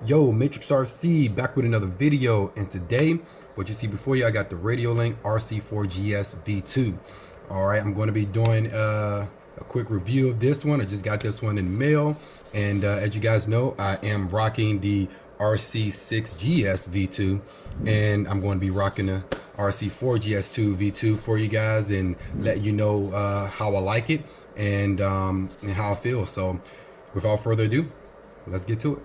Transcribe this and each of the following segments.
Yo, Matrix RC back with another video, and today what you see before you, I got the Radiolink RC4GS V2. Alright, I'm going to be doing a quick review of this one. I just got this one in the mail, and as you guys know, I am rocking the RC6GS V2, and I'm going to be rocking the RC4GS2 V2 for you guys and let you know how I like it and how I feel. So without further ado, let's get to it.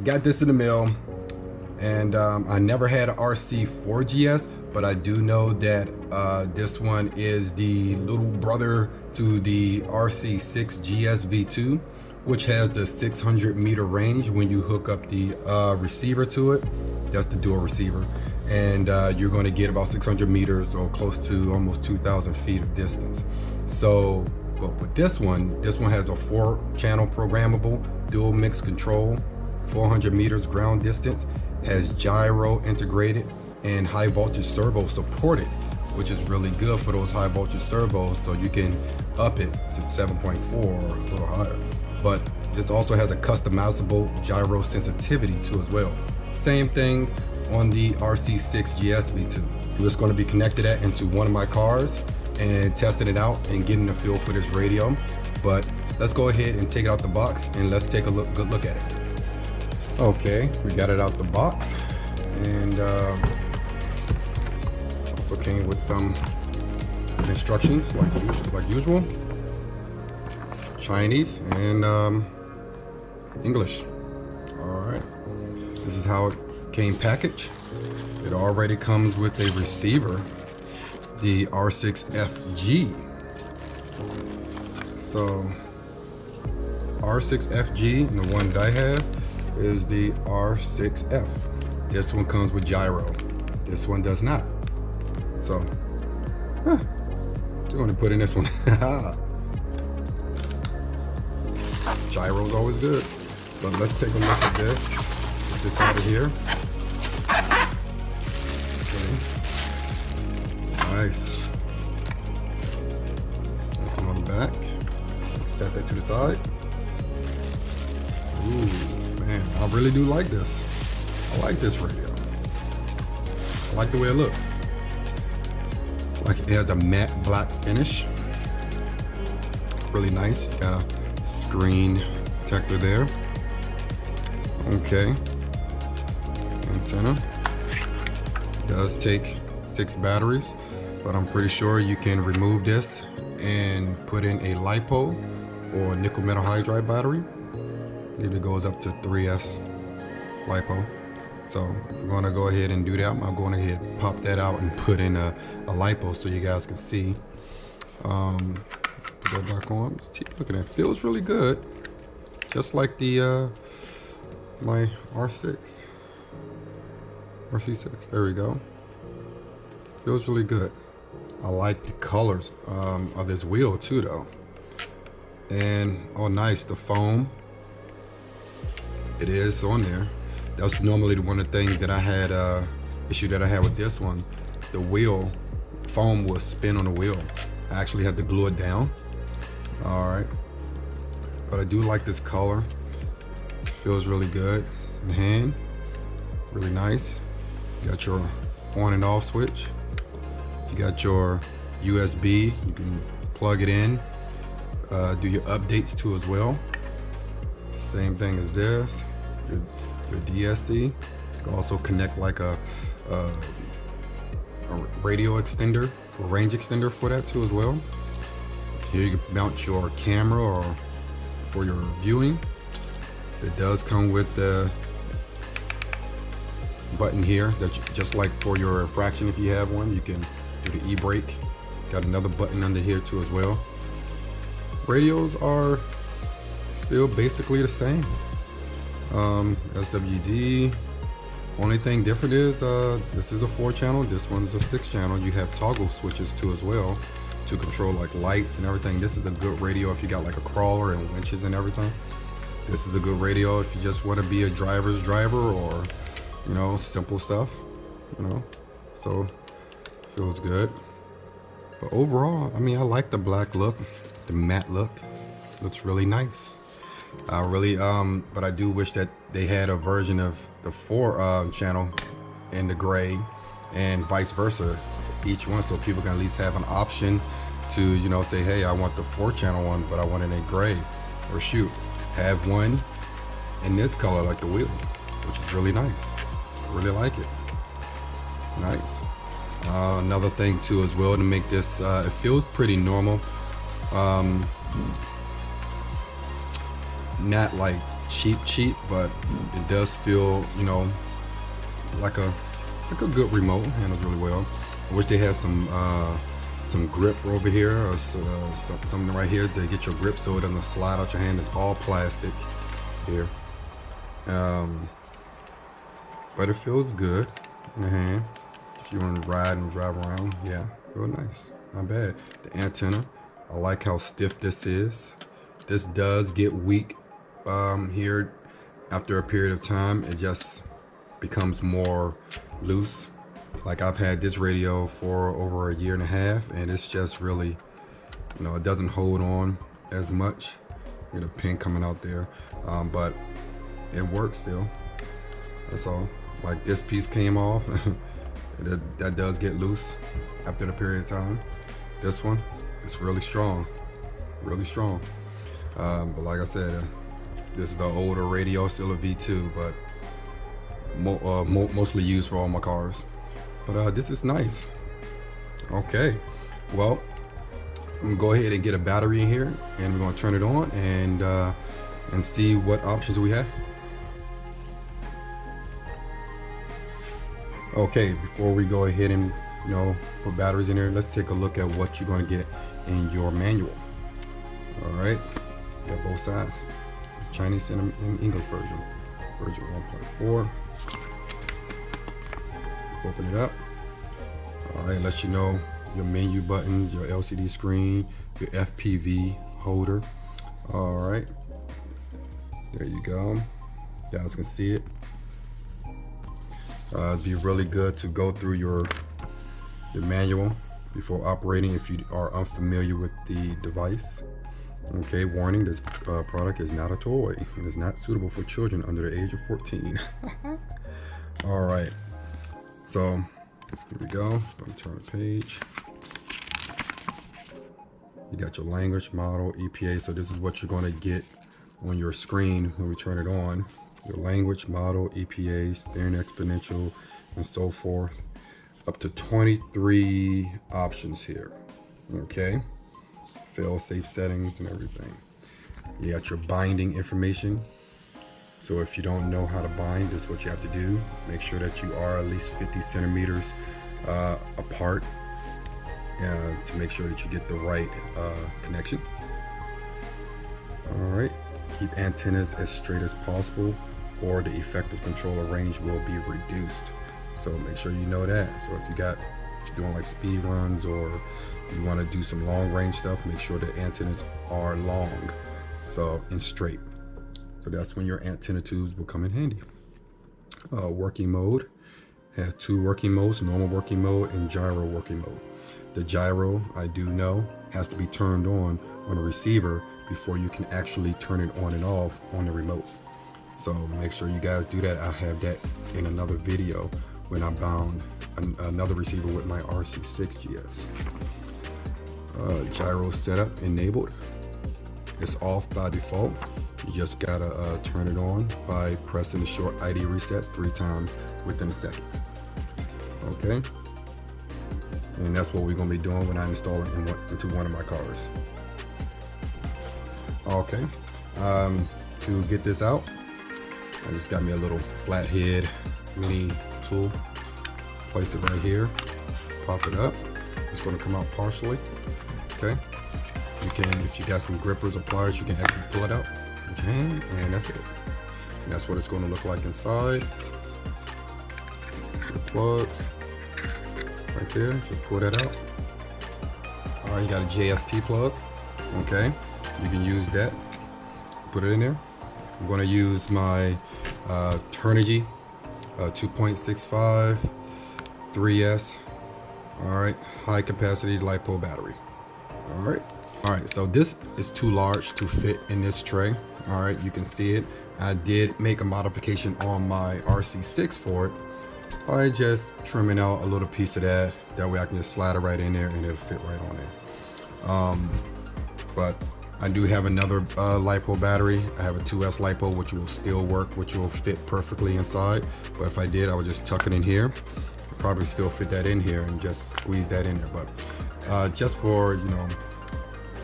Got this in the mail, and I never had an RC4GS, but I do know that this one is the little brother to the RC6GS V2, which has the 600 meter range when you hook up the receiver to it. That's the dual receiver, and you're going to get about 600 meters or close to almost 2,000 feet of distance. So, but with this one has a 4-channel programmable dual mix control, 400 meters ground distance, has gyro integrated and high voltage servo supported, which is really good for those high voltage servos, so you can up it to 7.4 or a little higher. But this also has a customizable gyro sensitivity too as well. Same thing on the RC6GS V2. I'm just going to be connecting that into one of my cars and testing it out and getting a feel for this radio. But let's go ahead and take it out the box and let's take a good look at it. Okay, we got it out the box, and also came with some instructions like usual, Chinese and English. All right, this is how it came packaged. It already comes with a receiver, the R6FG. So R6FG, and the one that I have is the R6F. This one comes with gyro. This one does not. So, we're going to put in this one. Gyro's always good. But let's take a look at this. Get this out of here. Okay. Nice. Nothing on the back. Set that to the side. Ooh. Man, I really do like this. I like this radio. I like the way it looks. Like it has a matte black finish. Really nice. Got a screen protector there. Okay. Antenna. It does take 6 batteries, but I'm pretty sure you can remove this and put in a LiPo or nickel metal hydride battery. I believe it goes up to 3S LiPo. So we're gonna go ahead and do that. I'm going ahead and pop that out and put in a LiPo so you guys can see. Put that back on. Look at that, feels really good. Just like the my R6. RC6, there we go. Feels really good. I like the colors of this wheel too though. And oh nice, the foam. It is on there. That's normally one of the things that I had issue that I had with this one. The wheel foam will spin on the wheel. I actually had to glue it down. All right, but I do like this color. Feels really good in hand. Really nice. You got your on and off switch. You got your USB. You can plug it in. Do your updates too as well. Same thing as this, your DSC. You can also connect like a radio extender, a range extender for that too as well. Here you can mount your camera or for your viewing. It does come with the button here that just like for your infraction, if you have one, you can do the e-brake. Got another button under here too as well. Radios are still basically the same. SWD. Only thing different is this is a 4-channel, this one's a 6-channel. You have toggle switches too as well to control like lights and everything. This is a good radio if you got like a crawler and winches and everything. This is a good radio if you just want to be a driver's driver or, you know, simple stuff. you know, so feels good. But overall, I mean, I like the black look, the matte look. Looks really nice. I really, but I do wish that they had a version of the 4 channel in the gray and vice versa, each one, so people can at least have an option to, you know, say, hey, I want the 4 channel one, but I want it in gray, or shoot, have one in this color like the wheel, which is really nice. I really like it. Nice. Another thing too as well to make this, it feels pretty normal. Not like cheap, but it does feel, you know, like a good remote. Handles really well. I wish they had some grip over here, or something right here to get your grip so it doesn't slide out your hand. It's all plastic here, but it feels good in the hand if you want to ride and drive around. Yeah, real nice, not bad. The antenna, I like how stiff this is. This does get weak here after a period of time. It just becomes more loose. Like, I've had this radio for over 1.5 years, and it's just really, you know, it doesn't hold on as much. Get a pin coming out there, but it works still. That's all. Like, this piece came off. that does get loose after the period of time. This one, it's really strong, really strong. But like I said, this is the older radio, still a V2, but mostly used for all my cars. But this is nice. Okay, well, I'm gonna go ahead and get a battery in here, and we're gonna turn it on and see what options we have. Okay, before we go ahead and, you know, put batteries in there, let's take a look at what you're going to get in your manual. All right, got both sides. It's Chinese and English version 1.4. Open it up. All right, let you know your menu buttons, your LCD screen, your FPV holder. All right, there you go. You guys can see it. It'd be really good to go through your manual before operating if you are unfamiliar with the device. Okay, warning, this product is not a toy and is not suitable for children under the age of 14. All right, so here we go. Let me turn the page. You got your language, model, EPA. So this is what you're going to get on your screen when we turn it on. Your language, model, EPA, steering exponential, and so forth. Up to 23 options here. Okay, fail-safe settings and everything. You got your binding information. So if you don't know how to bind, this is what you have to do. Make sure that you are at least 50 centimeters apart to make sure that you get the right connection. All right, keep antennas as straight as possible, or the effective controller range will be reduced. So make sure you know that. So if you're doing like speed runs, or you want to do some long range stuff, make sure the antennas are long, so and straight. So that's when your antenna tubes will come in handy. Working mode has 2 working modes: normal working mode and gyro working mode. The gyro, I do know, has to be turned on a receiver before you can actually turn it on and off on the remote. So make sure you guys do that. I have that in another video when I bound another receiver with my RC4GS. Gyro setup enabled. It's off by default. You just gotta turn it on by pressing the short ID reset 3 times within a second. Okay, and that's what we're gonna be doing when I install it into one of my cars. Okay, to get this out, I just got me a little flathead mini tool. Place it right here, pop it up. It's going to come out partially. Okay, you can, if you got some grippers or pliers, you can actually pull it out with your hand, and that's it. And that's what it's going to look like inside. The plugs right there, just pull that out. All right, you got a JST plug. Okay, you can use that. Put it in there. I'm going to use my Turnigy 2.65 RC4GS. All right, high capacity LiPo battery. All right, so this is too large to fit in this tray. All right, you can see it. I did make a modification on my RC6 for it by just trimming out a little piece of that. That way I can just slide it right in there and it'll fit right on there. But I do have another LiPo battery. I have a 2S LiPo, which will still work, which will fit perfectly inside. But if I did, I would just tuck it in here. I'd probably still fit that in here and just squeeze that in there. But just for, you know,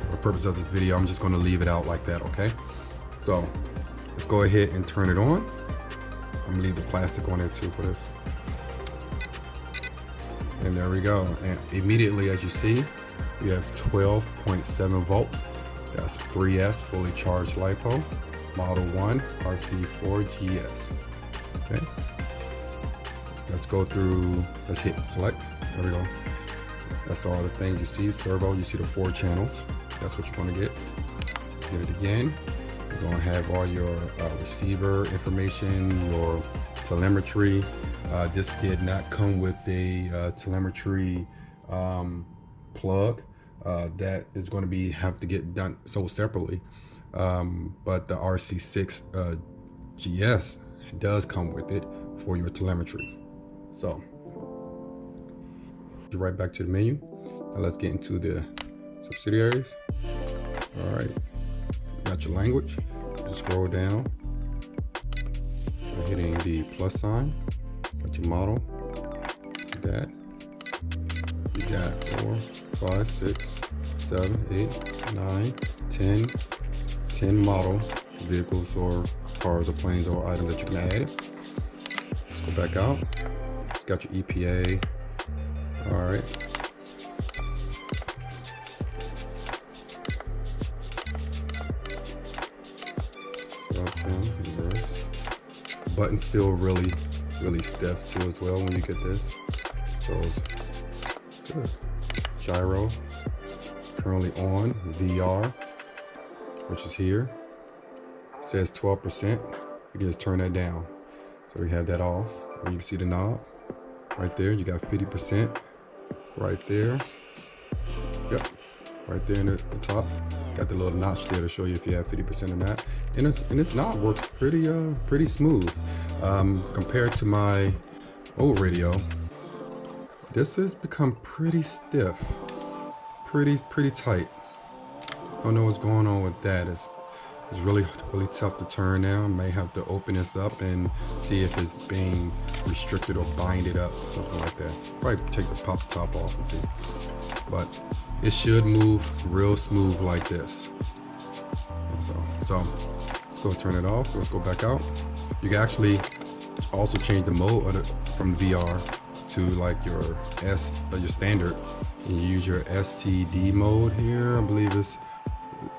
for the purpose of this video, I'm just going to leave it out like that, okay? So let's go ahead and turn it on. I'm gonna leave the plastic on there too for this. And there we go. And immediately, as you see, we have 12.7 volts. That's 3S fully charged LiPo, Model 1 RC4GS. Okay. Let's go through. Let's hit select. There we go. That's all the things you see. Servo. You see the 4 channels. That's what you're going to get. Get it again. You're going to have all your receiver information, your telemetry. This did not come with a telemetry plug. That is going to have to get done sold separately. But the RC6 GS does come with it for your telemetry. So right back to the menu. Now let's get into the subsidiaries. All right, got your language. Just scroll down, hitting the plus sign. Got your model. That you got 4, 5, 6, 7, 8, 9, 10 model vehicles or cars or planes or items that you can add. Go back out. Got your EPA. All right. Button's still really stiff too as well when you get this. So it's good. Gyro currently on. VR, which is here, it says 12%. You can just turn that down. So we have that off. And you can see the knob right there. You got 50% right there. Yep, right there in the top. Got the little notch there to show you if you have 50% of that. And this knob works pretty smooth. Compared to my old radio, this has become pretty stiff, pretty tight. Don't know what's going on with that. It's really tough to turn now. I may have to open this up and see if it's being restricted or binded up, something like that. Probably take the top off and see. But it should move real smooth like this. So let's go turn it off. Let's go back out. You can actually also change the mode from VR to like your standard. And you use your STD mode here. I believe it's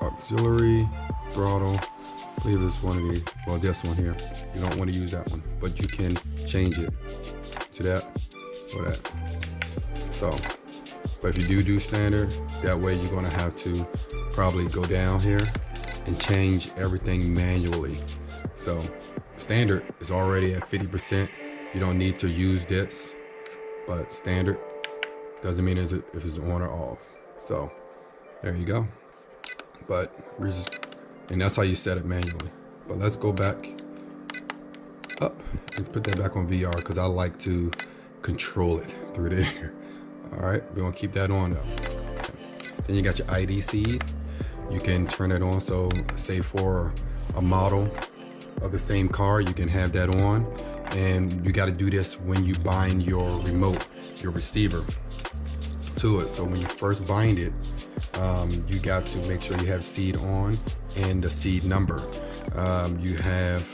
auxiliary throttle. I believe it's one of the, well, this one here. You don't want to use that one, but you can change it to that or that. So, but if you do standard, that way you're going to have to probably go down here and change everything manually. So standard is already at 50%. You don't need to use this, but standard doesn't mean if it's on or off. So there you go. But and that's how you set it manually. But let's go back up and put that back on VR because I like to control it through there. All right, we're gonna keep that on though. Then you got your ID seed. You can turn it on. So say for a model of the same car, you can have that on. And you got to do this when you bind your remote, your receiver to it. So when you first bind it, you got to make sure you have seed on and the seed number. You have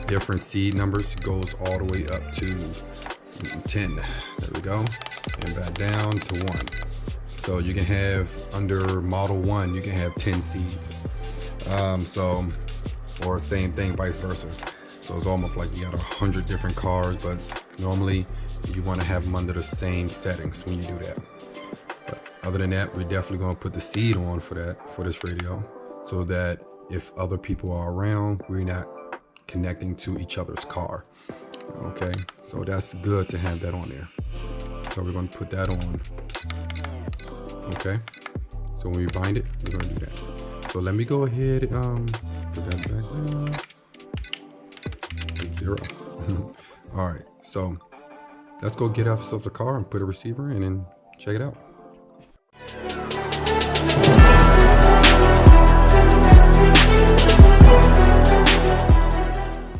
different seed numbers, goes all the way up to 10. There we go. And back down to 1. So you can have under model 1, you can have 10 seeds. Or same thing, vice versa. So it's almost like you got 100 different cars, but normally you want to have them under the same settings when you do that. But other than that, we're definitely going to put the seed on for this radio, so that if other people are around, we're not connecting to each other's car. Okay, so that's good to have that on there. So we're going to put that on. Okay, so when we bind it, we're going to do that. So let me go ahead and put that back down. 0. All right, so let's go get ourselves a car and put a receiver in and check it out.